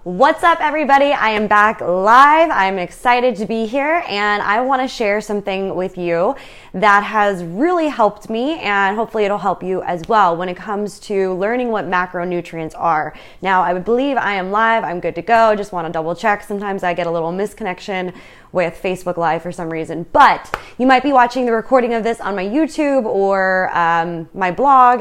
What's up, everybody? I am back live. I'm excited to be here, and I want to share something with you that has really helped me, and hopefully it'll help you as well when it comes to learning what macronutrients are. Now, I would believe I am live. I'm good to go. Just want to double check. Sometimes I get a little misconnection with Facebook Live for some reason, but you might be watching the recording of this on my YouTube or my blog,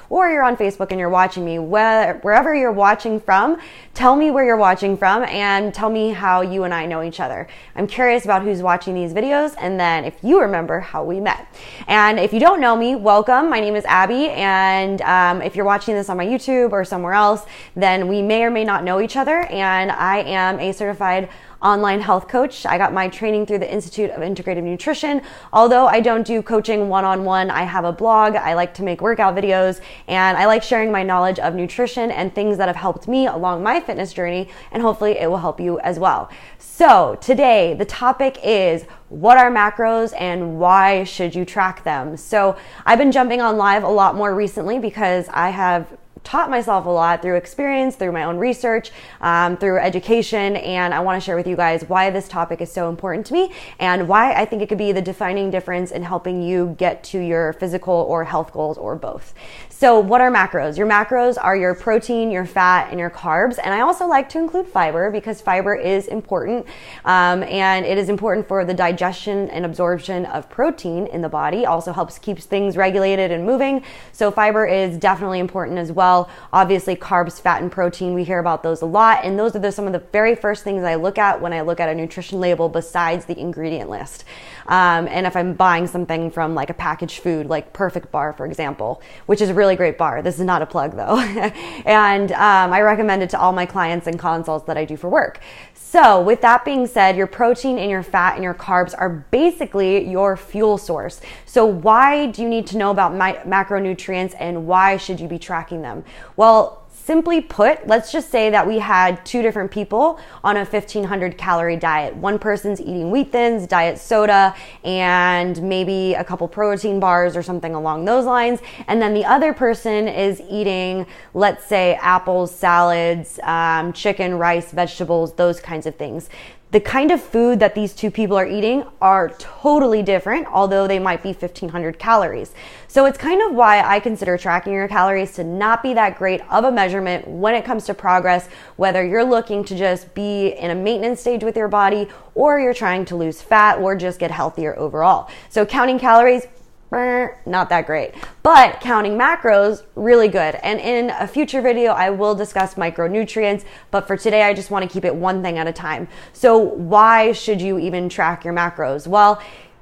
or you're on Facebook and you're watching me. Wherever you're watching from, tell me where you're watching from and tell me how you and I know each other. I'm curious about who's watching these videos, and then if you remember how we met. And if you don't know me, welcome. My name is Abby, and if you're watching this on my YouTube or somewhere else, then we may or may not know each other, and I am a certified online health coach. I got my training through the Institute of Integrative Nutrition. Although I don't do coaching one-on-one, I have a blog. I like to make workout videos, and I like sharing my knowledge of nutrition and things that have helped me along my fitness journey, and hopefully it will help you as well. So today the topic is, what are macros and why should you track them? So I've been jumping on live a lot more recently because I have taught myself a lot through experience, through my own research, through education, and I want to share with you guys why this topic is so important to me and why I think it could be the defining difference in helping you get to your physical or health goals, or both. So what are macros? Your macros are your protein, your fat, and your carbs, and I also like to include fiber because fiber is important, and it is important for the digestion and absorption of protein in the body. Also helps keep things regulated and moving, so fiber is definitely important as well. Obviously, carbs, fat, and protein, we hear about those a lot, and those are some of the very first things I look at when I look at a nutrition label besides the ingredient list. And if I'm buying something from like a packaged food, like Perfect Bar, for example, which is a really great bar. This is not a plug though. And I recommend it to all my clients and consults that I do for work. So with that being said, your protein and your fat and your carbs are basically your fuel source. So why do you need to know about macronutrients, and why should you be tracking them? Well, simply put, let's just say that we had two different people on a 1,500 calorie diet. One person's eating wheat thins, diet soda, and maybe a couple protein bars or something along those lines. And then the other person is eating, let's say, apples, salads, chicken, rice, vegetables, those kinds of things. The kind of food that these two people are eating are totally different, although they might be 1,500 calories. So it's kind of why I consider tracking your calories to not be that great of a measurement when it comes to progress, whether you're looking to just be in a maintenance stage with your body, or you're trying to lose fat, or just get healthier overall. So counting calories, not that great, but counting macros, really good. And in a future video, I will discuss micronutrients, but for today, I just want to keep it one thing at a time. So why should you even track your macros? Well,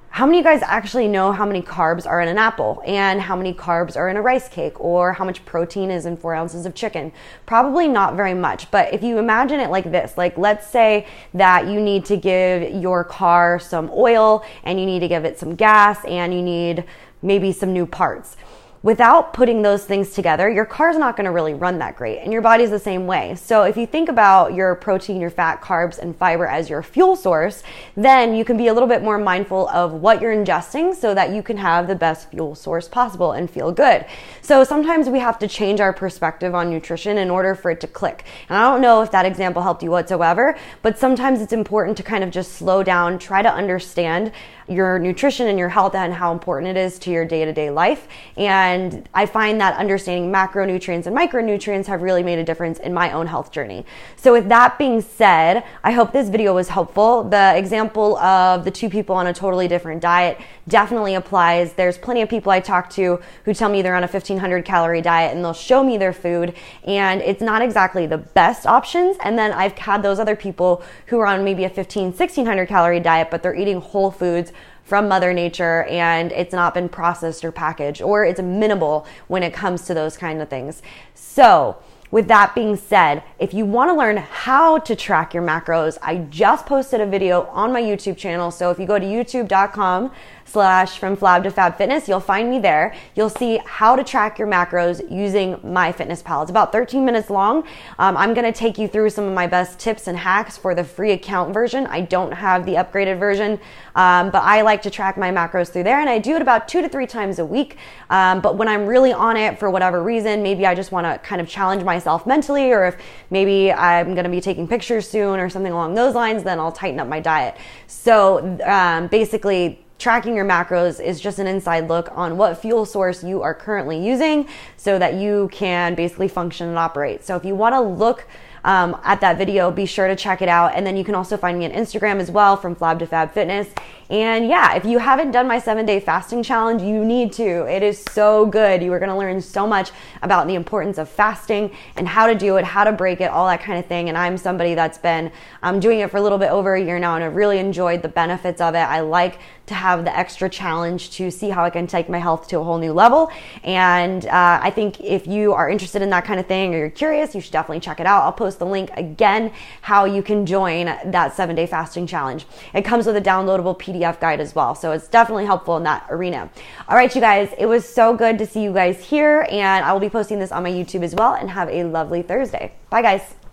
how many of you guys actually know how many carbs are in an apple, and how many carbs are in a rice cake, or how much protein is in 4 ounces of chicken? Probably not very much, but if you imagine it like this, like let's say that you need to give your car some oil, and you need to give it some gas, and you need maybe some new parts. Without putting those things together, your car's not going to really run that great, and your body's the same way. So if you think about your protein, your fat, carbs, and fiber as your fuel source, then you can be a little bit more mindful of what you're ingesting so that you can have the best fuel source possible and feel good. So sometimes we have to change our perspective on nutrition in order for it to click. And I don't know if that example helped you whatsoever, but sometimes it's important to kind of just slow down, try to understand your nutrition and your health and how important it is to your day-to-day life. And I find that understanding macronutrients and micronutrients have really made a difference in my own health journey. So with that being said, I hope this video was helpful. The example of the two people on a totally different diet definitely applies. There's plenty of people I talk to who tell me they're on a 1,500 calorie diet, and they'll show me their food, and it's not exactly the best options. And then I've had those other people who are on maybe a 1,600 calorie diet, but they're eating whole foods from Mother Nature, and it's not been processed or packaged, or it's minimal when it comes to those kind of things. So with that being said, if you want to learn how to track your macros, I just posted a video on my YouTube channel. So if you go to youtube.com From Flab to Fab Fitness. You'll find me there. You'll see how to track your macros using MyFitnessPal. It's about 13 minutes long. I'm going to take you through some of my best tips and hacks for the free account version. I don't have the upgraded version, but I like to track my macros through there, and I do it about 2 to 3 times a week. But when I'm really on it for whatever reason, maybe I just want to kind of challenge myself mentally, or if maybe I'm going to be taking pictures soon or something along those lines, then I'll tighten up my diet. So basically, tracking your macros is just an inside look on what fuel source you are currently using so that you can basically function and operate. So if you want to look at that video, be sure to check it out. And then you can also find me on Instagram as well, from Flab to Fab Fitness. And yeah, if you haven't done my 7-day fasting challenge, you need to. It is so good. You are going to learn so much about the importance of fasting and how to do it, how to break it, all that kind of thing. And I'm somebody that's been doing it for a little bit over a year now, and I've really enjoyed the benefits of it. I like to have the extra challenge to see how I can take my health to a whole new level. And I think if you are interested in that kind of thing, or you're curious, you should definitely check it out. I'll post the link again, how you can join that 7-day fasting challenge. It comes with a downloadable PDF guide as well, so it's definitely helpful in that arena. All right, you guys, it was so good to see you guys here, and I will be posting this on my YouTube as well. And have a lovely Thursday. Bye, guys.